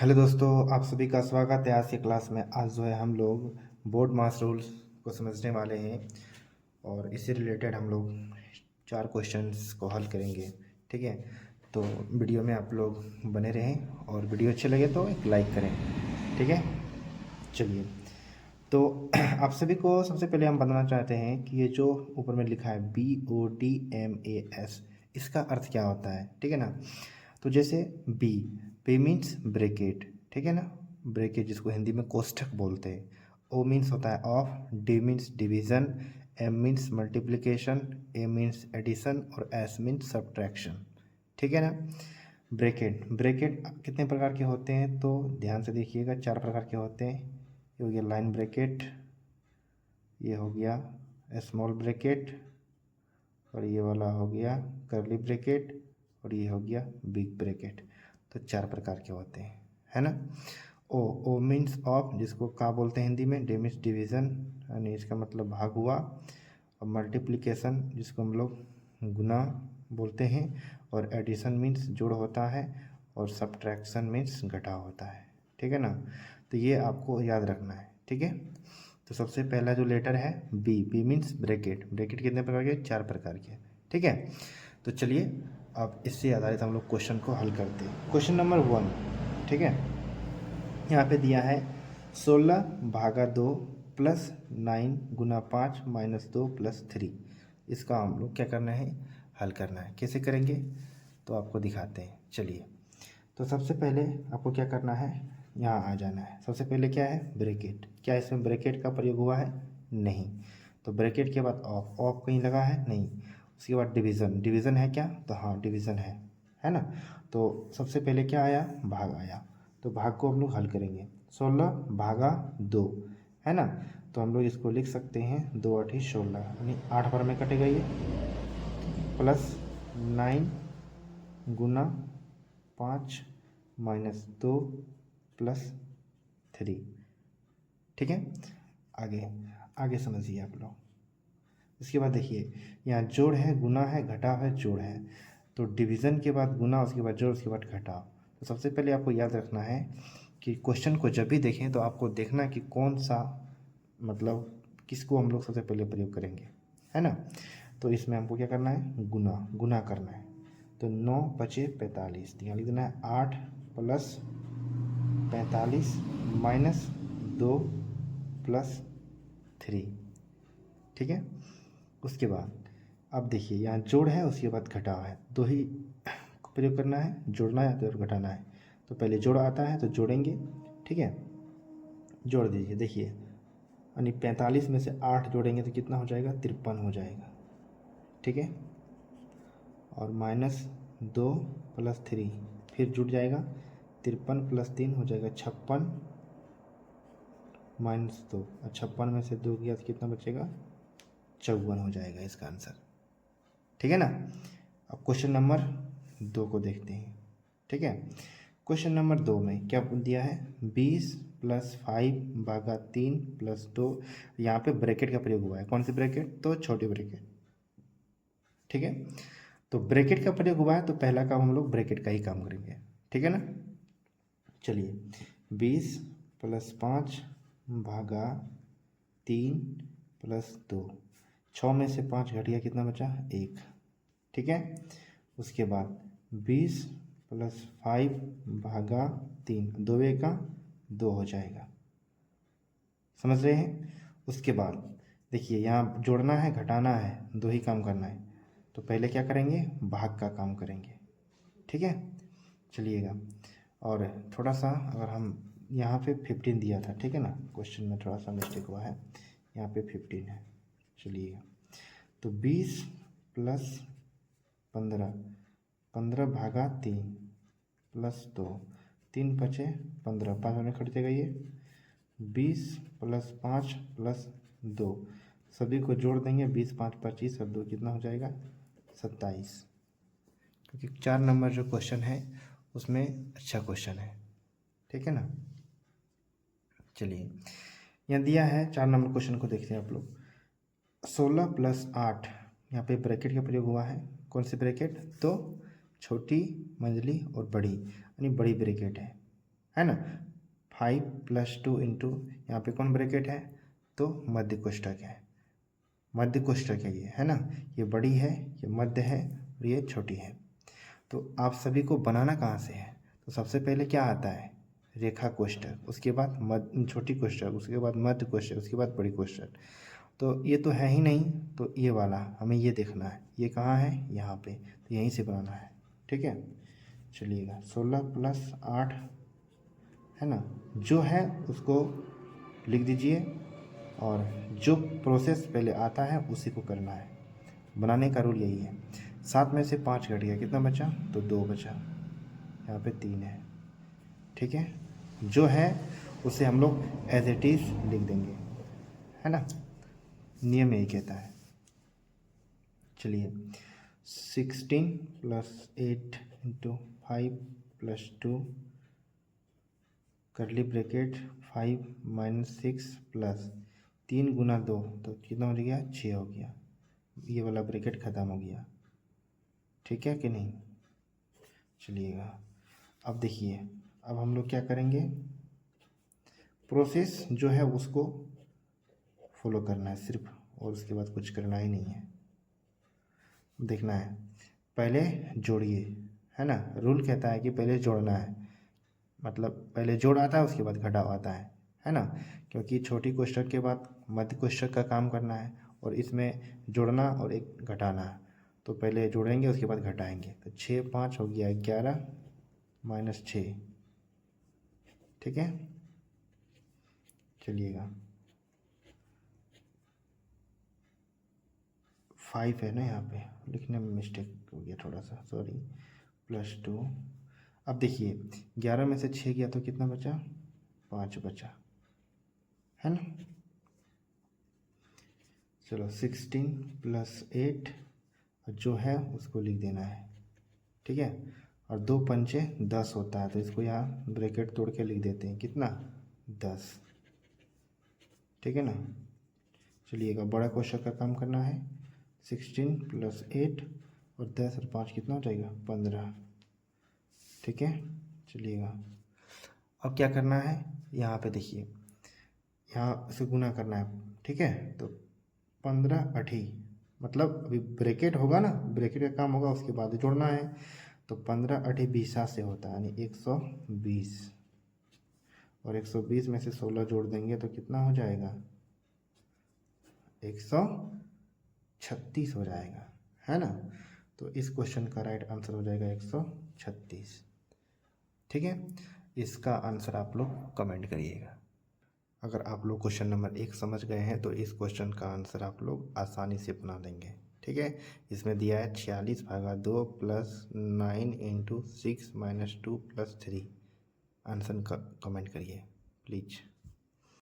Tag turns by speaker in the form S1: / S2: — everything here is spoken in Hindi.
S1: हेलो दोस्तों, आप सभी का स्वागत है आज की क्लास में। आज जो है हम लोग बोर्ड मास रूल्स को समझने वाले हैं और इससे रिलेटेड हम लोग 4 क्वेश्चंस को हल करेंगे। ठीक है, तो वीडियो में आप लोग बने रहें और वीडियो अच्छे लगे तो एक लाइक करें। ठीक है, चलिए। तो आप सभी को सबसे पहले हम बताना चाहते हैं कि ये जो ऊपर में लिखा है BODMAS, इसका अर्थ क्या होता है। ठीक है ना। तो जैसे बी मीन्स ब्रैकेट, ठीक है ना, ब्रैकेट जिसको हिंदी में कोष्ठक बोलते हैं। ओ मीन्स होता है of, D means division, M means multiplication, A means addition और एस मीन्स सब्ट्रैक्शन। ठीक है ना। ब्रैकेट ब्रैकेट कितने प्रकार के होते हैं तो ध्यान से देखिएगा, 4 प्रकार के होते हैं। ये हो गया लाइन ब्रैकेट, ये हो गया स्मॉल ब्रैकेट, और ये वाला हो गया कर्ली ब्रैकेट, और ये हो गया बिग ब्रैकेट। तो 4 प्रकार के होते हैं, है ना। ओ मीन्स ऑफ, जिसको का बोलते हैं हिंदी में। डी मीन्स डिवीज़न, यानी इसका मतलब भाग हुआ। और मल्टीप्लिकेशन, जिसको हम लोग गुना बोलते हैं। और एडिशन मीन्स जोड़ होता है। और सब्ट्रैक्शन मीन्स घटा होता है। ठीक है ना। तो ये आपको याद रखना है। ठीक है, तो सबसे पहला जो लेटर है बी मीन्स ब्रैकेट। ब्रैकेट कितने प्रकार के? 4 प्रकार के। ठीक है, तो चलिए अब इससे आधारित हम लोग क्वेश्चन को हल करते हैं। क्वेश्चन नंबर 1, ठीक है, यहाँ पे दिया है 16 भागा 2 प्लस 9 गुना 5 माइनस 2 प्लस 3। इसका हम लोग क्या करना है? हल करना है। कैसे करेंगे तो आपको दिखाते हैं। चलिए, तो सबसे पहले आपको क्या करना है, यहाँ आ जाना है। सबसे पहले क्या है? ब्रैकेट। क्या इसमें ब्रैकेट का प्रयोग हुआ है? नहीं। तो ब्रैकेट के बाद ऑफ, ऑफ कहीं लगा है? नहीं। उसके बाद डिवीज़न, डिवीज़न है क्या? तो हाँ डिवीज़न है ना। तो सबसे पहले क्या आया? भाग आया। तो भाग को हम लोग हल करेंगे। 16 भागा 2, है ना। तो हम लोग इसको लिख सकते हैं 2 8 16, यानी 8 बार में कटेगा ये। प्लस 9 गुना 5 माइनस 2 प्लस 3। ठीक है, आगे आगे समझिए आप लोग। इसके बाद देखिए, यहाँ जोड़ है, गुना है, घटाव है, जोड़ है। तो डिवीज़न के बाद गुना, उसके बाद जोड़, उसके बाद घटाव। तो सबसे पहले आपको याद रखना है कि क्वेश्चन को जब भी देखें तो आपको देखना है कि कौन सा, मतलब किसको हम लोग सबसे पहले प्रयोग करेंगे, है ना। तो इसमें हमको क्या करना है? गुना, गुना करना है। तो 9 पचे 45, यहाँ लिख देना है 8 प्लस 45 माइनस 2 प्लस 3। ठीक है, उसके बाद अब देखिए, यहाँ जोड़ है, उसके बाद घटाव है। दो ही प्रयोग करना है, जोड़ना है तो घटाना है। तो पहले जोड़ आता है तो जोड़ेंगे। ठीक है, जोड़ दीजिए। देखिए, यानी 45 में से 8 जोड़ेंगे तो कितना हो जाएगा? 53 हो जाएगा। ठीक है, और माइनस 2 प्लस 3 फिर जुड़ जाएगा। 53 प्लस 3 हो जाएगा 56, माइनस 2, और 56 में से 2 गया तो कितना बचेगा? 54 हो जाएगा इसका आंसर। ठीक है ना। अब क्वेश्चन नंबर 2 को देखते हैं। ठीक है, क्वेश्चन नंबर 2 में क्या दिया है? 20 प्लस 5 भागा 3 प्लस 2। यहाँ पे ब्रैकेट का प्रयोग हुआ है। कौन सी ब्रैकेट? तो छोटी ब्रैकेट। ठीक है, तो ब्रैकेट का प्रयोग हुआ है तो पहला काम हम लोग ब्रैकेट का ही काम करेंगे। ठीक है ना। चलिए, 20 प्लस 5 भागा 3 प्लस 2, 6 में से 5 घट गया, कितना बचा? 1। ठीक है, उसके बाद 20 प्लस 5 भागा 3, 2 का 2 हो जाएगा। समझ रहे हैं। उसके बाद देखिए, यहाँ जोड़ना है, घटाना है, 2 ही काम करना है। तो पहले क्या करेंगे? भाग का काम करेंगे। ठीक है, चलिएगा। और थोड़ा सा अगर हम यहाँ पे 15 दिया था, ठीक है ना, क्वेश्चन में थोड़ा सा मिस्टेक हुआ है, यहाँ पे 15 है। चलिएगा, तो 20 प्लस 15, 15 भागा 3 प्लस 2, 3 बचे 15, 5 में कट जाएगा ये। 20 प्लस 5 प्लस 2, सभी को जोड़ देंगे। 20 5 25 और 2 कितना हो जाएगा? 27। क्योंकि 4 नंबर जो क्वेश्चन है उसमें अच्छा क्वेश्चन है। ठीक है ना। चलिए, यहाँ दिया है 4 नंबर क्वेश्चन को देखते हैं आप लोग। 16 प्लस 8, यहाँ पे ब्रैकेट का प्रयोग हुआ है। कौन सी ब्रैकेट? तो छोटी, मंझली और बड़ी, यानी बड़ी ब्रैकेट है। है ना। 5 + 2 इंटू यहाँ पे कौन ब्रैकेट है, तो मध्य कोष्ठक है, मध्य कोष्ठक है ये, है ना। ये बड़ी है, ये मध्य है और ये छोटी है। तो आप सभी को बनाना कहाँ से है, तो सबसे पहले क्या आता है, रेखा कोष्ठक, उसके बाद मध्य छोटी कोष्ठक, उसके बाद मध्य कोष्ठक, उसके बाद बड़ी कोष्ठक। तो ये तो है ही नहीं, तो ये वाला हमें ये देखना है, ये कहाँ है, यहाँ पे, तो यहीं से बनाना है। ठीक है, चलिएगा 16 + 8 है ना, जो है उसको लिख दीजिए और जो प्रोसेस पहले आता है उसी को करना है। बनाने का रूल यही है। 7 में से 5 घट गया, कितना बचा, तो 2 बचा, यहाँ पे 3 है। ठीक है, जो है उसे हम लोग एज इट इज़ लिख देंगे, है ना, नियम यही कहता है। चलिए 16 + 8 इंटू 5 + 2 करली ब्रैकेट 5 - 6 प्लस 3 गुना 2, तो कितना हो गया, 6 हो गया। ये वाला ब्रैकेट ख़त्म हो गया। ठीक है कि नहीं। चलिएगा अब देखिए, अब हम लोग क्या करेंगे, प्रोसेस जो है उसको फॉलो करना है सिर्फ, और उसके बाद कुछ करना ही नहीं है। देखना है, पहले जोड़िए, है ना, रूल कहता है कि पहले जोड़ना है, मतलब पहले जोड़ आता है उसके बाद घटाव आता है ना, क्योंकि छोटी कोष्ठक के बाद मध्य कोष्ठक का काम करना है और इसमें जोड़ना और एक घटाना है। तो पहले जोड़ेंगे उसके बाद घटाएंगे, तो 6 × 5 हो गया 11 - 6। ठीक है, चलिएगा 5 है ना, यहाँ पे लिखने में मिस्टेक हो गया थोड़ा सा, सॉरी, +2। अब देखिए 11 में से 6 गया तो कितना बचा, 5 बचा, है ना। चलो 16 + 8 जो है उसको लिख देना है। ठीक है, और 2 पंचे 10 होता है, तो इसको यहाँ ब्रैकेट तोड़ के लिख देते हैं, कितना, 10। ठीक है ना। चलिएगा बड़ा कोष्ठक का काम करना है, 16 + 8 और 10 और 5 कितना हो जाएगा, 15। ठीक है, चलिएगा अब क्या करना है, यहाँ पे देखिए, यहाँ से गुना करना है। ठीक है, तो 15 8, मतलब अभी ब्रैकेट होगा ना, ब्रैकेट का काम होगा, उसके बाद जोड़ना है। तो 15 8 20 से होता है, यानी 120, और 120 में से 16 जोड़ देंगे तो कितना हो जाएगा, 136 हो जाएगा, है ना। तो इस क्वेश्चन का राइट आंसर हो जाएगा 136। ठीक है, इसका आंसर आप लोग कमेंट करिएगा। अगर आप लोग क्वेश्चन नंबर 1 समझ गए हैं तो इस क्वेश्चन का आंसर आप लोग आसानी से बना लेंगे। ठीक है, इसमें दिया है 46/2 + 9 × 6 - 2 + 3। आंसर का कमेंट करिए प्लीज़।